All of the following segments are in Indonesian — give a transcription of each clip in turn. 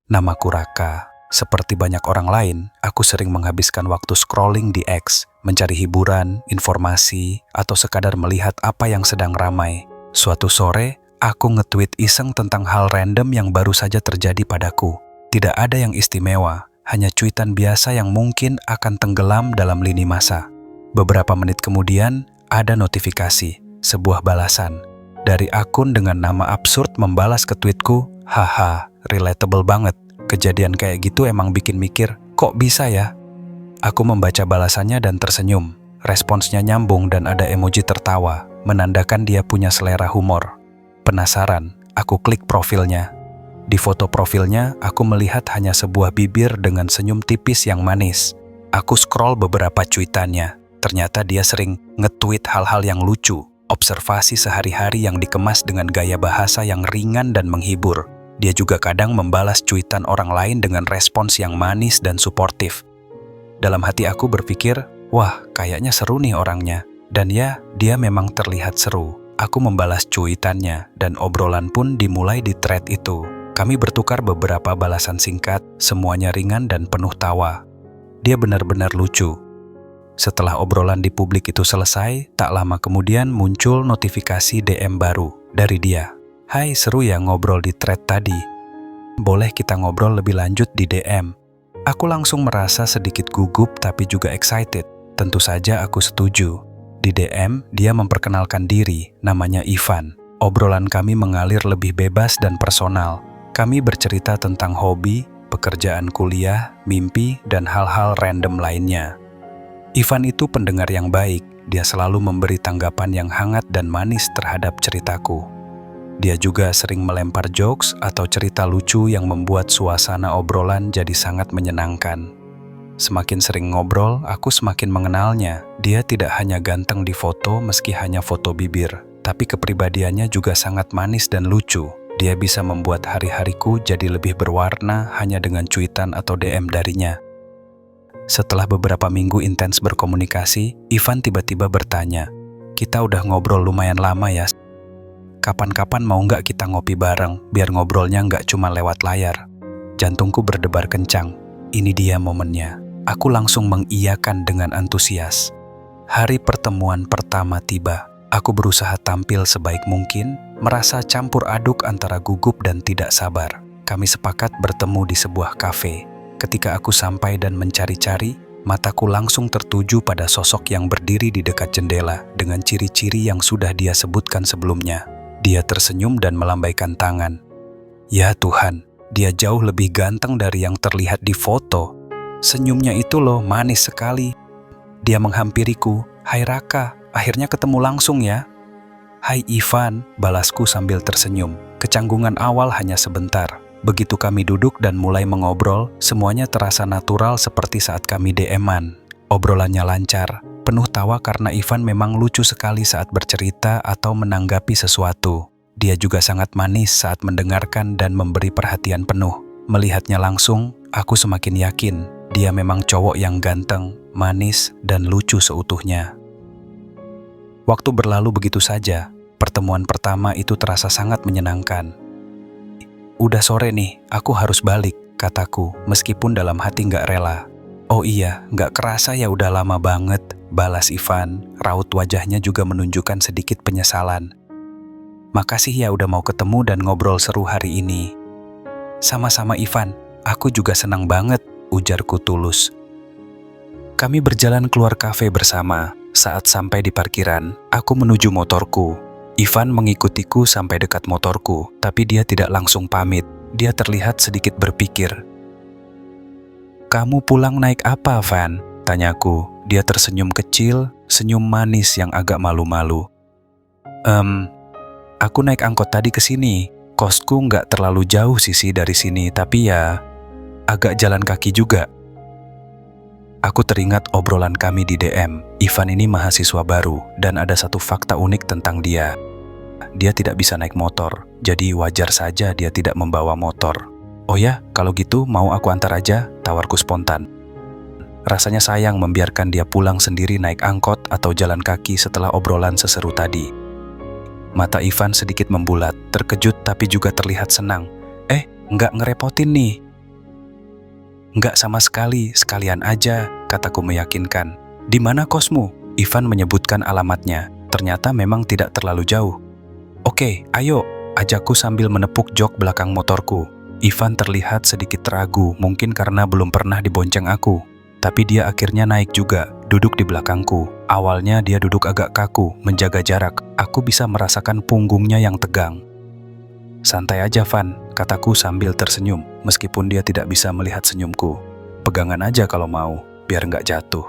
Namaku Raka. Seperti banyak orang lain, aku sering menghabiskan waktu scrolling di X, mencari hiburan, informasi, atau sekadar melihat apa yang sedang ramai. Suatu sore, aku nge-tweet iseng tentang hal random yang baru saja terjadi padaku. Tidak ada yang istimewa, hanya cuitan biasa yang mungkin akan tenggelam dalam lini masa. Beberapa menit kemudian, ada notifikasi, sebuah balasan. Dari akun dengan nama absurd membalas ke tweetku, haha, relatable banget. Kejadian kayak gitu emang bikin mikir, kok bisa ya? Aku membaca balasannya dan tersenyum. Responsnya nyambung dan ada emoji tertawa, menandakan dia punya selera humor. Penasaran, aku klik profilnya. Di foto profilnya, aku melihat hanya sebuah bibir dengan senyum tipis yang manis. Aku scroll beberapa cuitannya. Ternyata dia sering nge-tweet hal-hal yang lucu, observasi sehari-hari yang dikemas dengan gaya bahasa yang ringan dan menghibur. Dia juga kadang membalas cuitan orang lain dengan respons yang manis dan suportif. Dalam hati aku berpikir, wah, kayaknya seru nih orangnya. Dan ya, dia memang terlihat seru. Aku membalas cuitannya, dan obrolan pun dimulai di thread itu. Kami bertukar beberapa balasan singkat, semuanya ringan dan penuh tawa. Dia benar-benar lucu. Setelah obrolan di publik itu selesai, tak lama kemudian muncul notifikasi DM baru dari dia. Hai, seru ya ngobrol di thread tadi. Boleh kita ngobrol lebih lanjut di DM. Aku langsung merasa sedikit gugup tapi juga excited. Tentu saja aku setuju. Di DM, dia memperkenalkan diri, namanya Ivan. Obrolan kami mengalir lebih bebas dan personal. Kami bercerita tentang hobi, pekerjaan kuliah, mimpi, dan hal-hal random lainnya. Ivan itu pendengar yang baik. Dia selalu memberi tanggapan yang hangat dan manis terhadap ceritaku. Dia juga sering melempar jokes atau cerita lucu yang membuat suasana obrolan jadi sangat menyenangkan. Semakin sering ngobrol, aku semakin mengenalnya. Dia tidak hanya ganteng di foto meski hanya foto bibir, tapi kepribadiannya juga sangat manis dan lucu. Dia bisa membuat hari-hariku jadi lebih berwarna hanya dengan cuitan atau DM darinya. Setelah beberapa minggu intens berkomunikasi, Ivan tiba-tiba bertanya, "Kita udah ngobrol lumayan lama ya. Kapan-kapan mau nggak kita ngopi bareng, biar ngobrolnya nggak cuma lewat layar?" Jantungku berdebar kencang. Ini dia momennya. Aku langsung mengiyakan dengan antusias. Hari pertemuan pertama tiba. Aku berusaha tampil sebaik mungkin, merasa campur aduk antara gugup dan tidak sabar. Kami sepakat bertemu di sebuah kafe. Ketika aku sampai dan mencari-cari, mataku langsung tertuju pada sosok yang berdiri di dekat jendela dengan ciri-ciri yang sudah dia sebutkan sebelumnya. Dia tersenyum dan melambaikan tangan. Ya Tuhan, dia jauh lebih ganteng dari yang terlihat di foto. Senyumnya itu loh manis sekali. Dia menghampiriku. Hai Raka, akhirnya ketemu langsung ya. Hai Ivan, balasku sambil tersenyum. Kecanggungan awal hanya sebentar. Begitu kami duduk dan mulai mengobrol, semuanya terasa natural seperti saat kami DM-an. Obrolannya lancar, penuh tawa karena Ivan memang lucu sekali saat bercerita atau menanggapi sesuatu. Dia juga sangat manis saat mendengarkan dan memberi perhatian penuh. Melihatnya langsung, aku semakin yakin dia memang cowok yang ganteng, manis, dan lucu seutuhnya. Waktu berlalu begitu saja. Pertemuan pertama itu terasa sangat menyenangkan. Udah sore nih, aku harus balik, kataku, meskipun dalam hati nggak rela. Oh iya, nggak kerasa ya udah lama banget, balas Ivan. Raut wajahnya juga menunjukkan sedikit penyesalan. Makasih ya udah mau ketemu dan ngobrol seru hari ini. Sama-sama Ivan, aku juga senang banget, ujarku tulus. Kami berjalan keluar kafe bersama. Saat sampai di parkiran, aku menuju motorku. Ivan mengikutiku sampai dekat motorku, tapi dia tidak langsung pamit. Dia terlihat sedikit berpikir. Kamu pulang naik apa, Van? Tanyaku. Dia tersenyum kecil, senyum manis yang agak malu-malu. Aku naik angkot tadi ke sini. Kosku nggak terlalu jauh sih dari sini, tapi ya agak jalan kaki juga. Aku teringat obrolan kami di DM. Ivan ini mahasiswa baru, dan ada satu fakta unik tentang dia. Dia tidak bisa naik motor, jadi wajar saja dia tidak membawa motor. Oh ya, kalau gitu mau aku antar aja, tawarku spontan. Rasanya sayang membiarkan dia pulang sendiri naik angkot atau jalan kaki setelah obrolan seseru tadi. Mata Ivan sedikit membulat, terkejut tapi juga terlihat senang. Nggak ngerepotin nih. Nggak sama sekali, sekalian aja, kataku meyakinkan. Di mana kosmu? Ivan menyebutkan alamatnya. Ternyata memang tidak terlalu jauh. Oke, ayo, ajakku sambil menepuk jok belakang motorku. Ivan terlihat sedikit ragu, mungkin karena belum pernah dibonceng aku. Tapi dia akhirnya naik juga, duduk di belakangku. Awalnya dia duduk agak kaku, menjaga jarak. Aku bisa merasakan punggungnya yang tegang. Santai aja, Van, kataku sambil tersenyum, meskipun dia tidak bisa melihat senyumku. Pegangan aja kalau mau, biar nggak jatuh.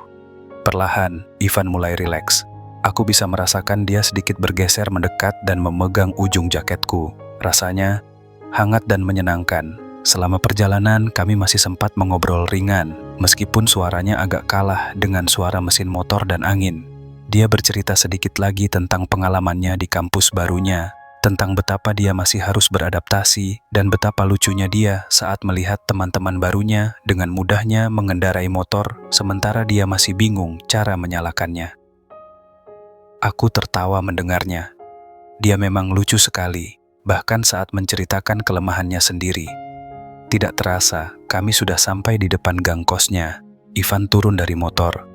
Perlahan, Ivan mulai rileks. Aku bisa merasakan dia sedikit bergeser mendekat dan memegang ujung jaketku. Rasanya hangat dan menyenangkan. Selama perjalanan, kami masih sempat mengobrol ringan, meskipun suaranya agak kalah dengan suara mesin motor dan angin. Dia bercerita sedikit lagi tentang pengalamannya di kampus barunya, tentang betapa dia masih harus beradaptasi, dan betapa lucunya dia saat melihat teman-teman barunya dengan mudahnya mengendarai motor, sementara dia masih bingung cara menyalakannya. Aku tertawa mendengarnya. Dia memang lucu sekali, bahkan saat menceritakan kelemahannya sendiri. Tidak terasa, kami sudah sampai di depan gang kosnya. Ivan turun dari motor.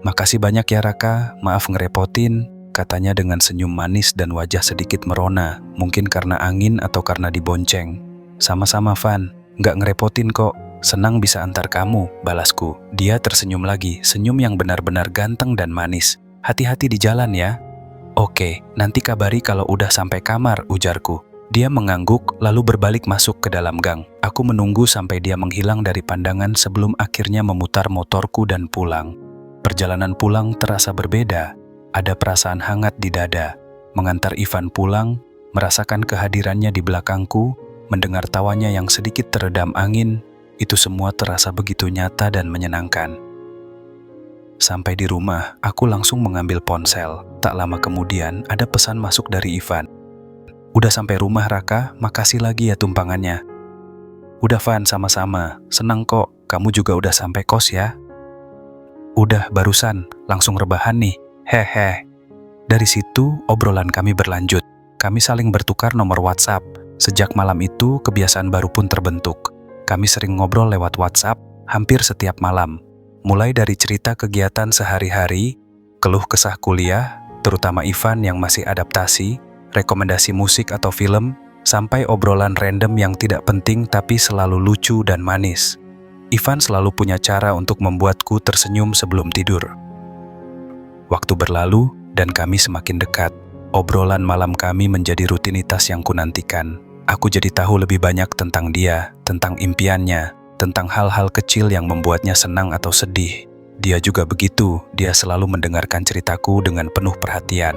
"Makasih banyak ya Raka, maaf ngerepotin," katanya dengan senyum manis dan wajah sedikit merona, mungkin karena angin atau karena dibonceng. "Sama-sama Van, nggak ngerepotin kok, senang bisa antar kamu," balasku. Dia tersenyum lagi, senyum yang benar-benar ganteng dan manis. "Hati-hati di jalan ya." "Oke, nanti kabari kalau udah sampai kamar," ujarku. Dia mengangguk lalu berbalik masuk ke dalam gang. Aku menunggu sampai dia menghilang dari pandangan sebelum akhirnya memutar motorku dan pulang. Perjalanan pulang terasa berbeda. Ada perasaan hangat di dada. Mengantar Ivan pulang, merasakan kehadirannya di belakangku, mendengar tawanya yang sedikit teredam angin, itu semua terasa begitu nyata dan menyenangkan. Sampai di rumah, aku langsung mengambil ponsel. Tak lama kemudian, ada pesan masuk dari Ivan. "Udah sampai rumah Raka, makasih lagi ya tumpangannya." "Udah Van, sama-sama. Senang kok, kamu juga udah sampai kos ya?" "Udah, barusan. Langsung rebahan nih. Hehe." Dari situ, obrolan kami berlanjut. Kami saling bertukar nomor WhatsApp. Sejak malam itu, kebiasaan baru pun terbentuk. Kami sering ngobrol lewat WhatsApp hampir setiap malam. Mulai dari cerita kegiatan sehari-hari, keluh kesah kuliah, terutama Ivan yang masih adaptasi, rekomendasi musik atau film, sampai obrolan random yang tidak penting tapi selalu lucu dan manis. Ivan selalu punya cara untuk membuatku tersenyum sebelum tidur. Waktu berlalu dan kami semakin dekat. Obrolan malam kami menjadi rutinitas yang kunantikan. Aku jadi tahu lebih banyak tentang dia, tentang impiannya, tentang hal-hal kecil yang membuatnya senang atau sedih. Dia juga begitu, dia selalu mendengarkan ceritaku dengan penuh perhatian.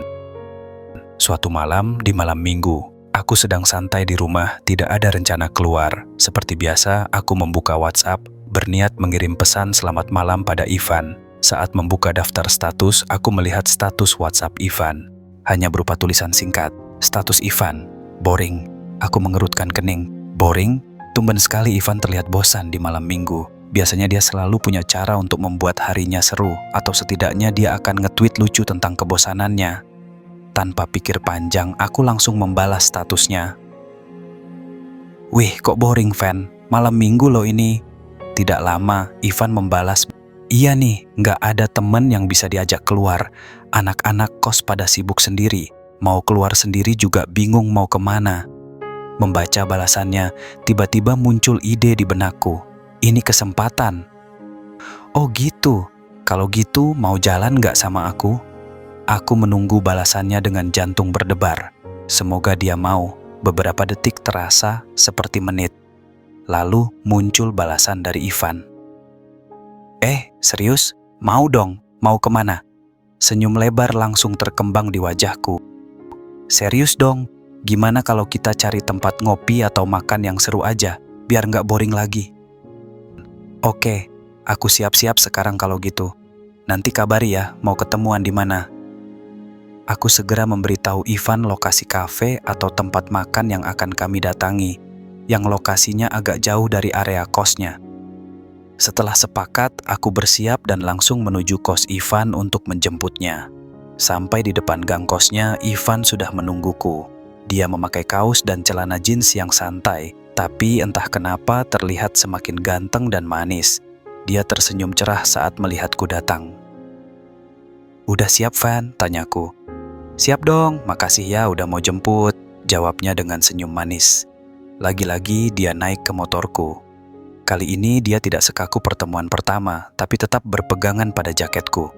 Suatu malam, di malam minggu, aku sedang santai di rumah, tidak ada rencana keluar. Seperti biasa, aku membuka WhatsApp, berniat mengirim pesan selamat malam pada Ivan. Saat membuka daftar status, aku melihat status WhatsApp Ivan. Hanya berupa tulisan singkat, "Status Ivan, boring." Aku mengerutkan kening. Boring? Tumben sekali Ivan terlihat bosan di malam minggu. Biasanya dia selalu punya cara untuk membuat harinya seru, atau setidaknya dia akan nge-tweet lucu tentang kebosanannya. Tanpa pikir panjang, aku langsung membalas statusnya. "Wih, kok boring, Van? Malam minggu loh ini." Tidak lama, Ivan membalas, "Iya nih, nggak ada temen yang bisa diajak keluar. Anak-anak kos pada sibuk sendiri. Mau keluar sendiri juga bingung mau kemana." Membaca balasannya, tiba-tiba muncul ide di benakku. Ini kesempatan. "Oh gitu, kalau gitu mau jalan nggak sama aku?" Aku menunggu balasannya dengan jantung berdebar. Semoga dia mau. Beberapa detik terasa seperti menit. Lalu muncul balasan dari Ivan. Serius? Mau dong, mau kemana?" Senyum lebar langsung terkembang di wajahku. "Serius dong, gimana kalau kita cari tempat ngopi atau makan yang seru aja, biar nggak boring lagi?" "Oke, aku siap-siap sekarang kalau gitu. Nanti kabari ya, mau ketemuan di mana." Aku segera memberitahu Ivan lokasi kafe atau tempat makan yang akan kami datangi, yang lokasinya agak jauh dari area kosnya. Setelah sepakat, aku bersiap dan langsung menuju kos Ivan untuk menjemputnya. Sampai di depan gang kosnya, Ivan sudah menungguku. Dia memakai kaos dan celana jeans yang santai, Tapi entah kenapa terlihat semakin ganteng dan manis. Dia tersenyum cerah saat melihatku datang. "Udah siap, Van?" tanyaku. "Siap dong, makasih ya udah mau jemput," jawabnya dengan senyum manis. Lagi-lagi dia naik ke motorku. Kali ini dia tidak sekaku pertemuan pertama, tapi tetap berpegangan pada jaketku.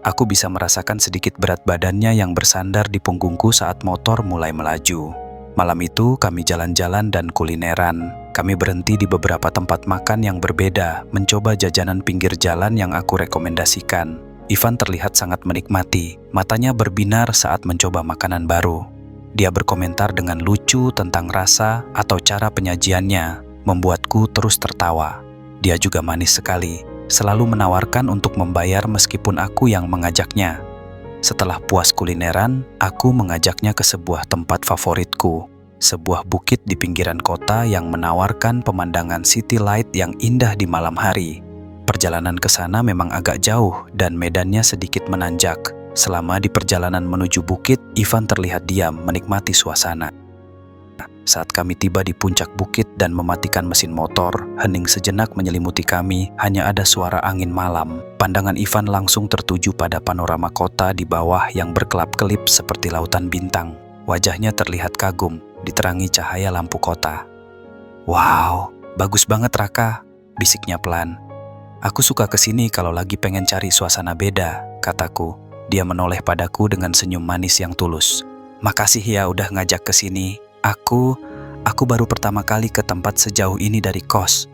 Aku bisa merasakan sedikit berat badannya yang bersandar di punggungku saat motor mulai melaju. Malam itu kami jalan-jalan dan kulineran. Kami berhenti di beberapa tempat makan yang berbeda, mencoba jajanan pinggir jalan yang aku rekomendasikan. Ivan terlihat sangat menikmati, matanya berbinar saat mencoba makanan baru. Dia berkomentar dengan lucu tentang rasa atau cara penyajiannya, membuatku terus tertawa. Dia juga manis sekali, selalu menawarkan untuk membayar meskipun aku yang mengajaknya. Setelah puas kulineran, aku mengajaknya ke sebuah tempat favoritku, sebuah bukit di pinggiran kota yang menawarkan pemandangan city light yang indah di malam hari. Perjalanan ke sana memang agak jauh dan medannya sedikit menanjak. Selama di perjalanan menuju bukit, Ivan terlihat diam menikmati suasana. Saat kami tiba di puncak bukit dan mematikan mesin motor, hening sejenak menyelimuti kami, hanya ada suara angin malam. Pandangan Ivan langsung tertuju pada panorama kota di bawah yang berkelap-kelip seperti lautan bintang. Wajahnya terlihat kagum, diterangi cahaya lampu kota. "Wow, bagus banget Raka," bisiknya pelan. "Aku suka kesini kalau lagi pengen cari suasana beda," kataku. Dia menoleh padaku dengan senyum manis yang tulus. "Makasih ya udah ngajak kesini. Aku baru pertama kali ke tempat sejauh ini dari kos."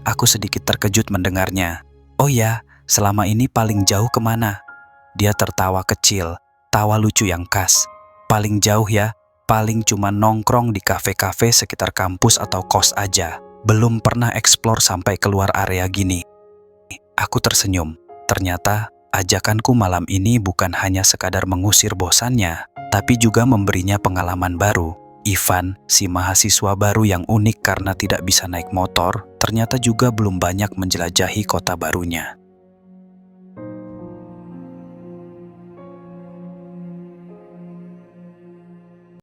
Aku sedikit terkejut mendengarnya. "Oh ya, selama ini paling jauh kemana?" Dia tertawa kecil, tawa lucu yang khas. "Paling jauh ya, paling cuma nongkrong di kafe-kafe sekitar kampus atau kos aja. Belum pernah eksplor sampai keluar area gini." Aku tersenyum. Ternyata ajakanku malam ini bukan hanya sekadar mengusir bosannya, tapi juga memberinya pengalaman baru. Ivan, si mahasiswa baru yang unik karena tidak bisa naik motor, ternyata juga belum banyak menjelajahi kota barunya.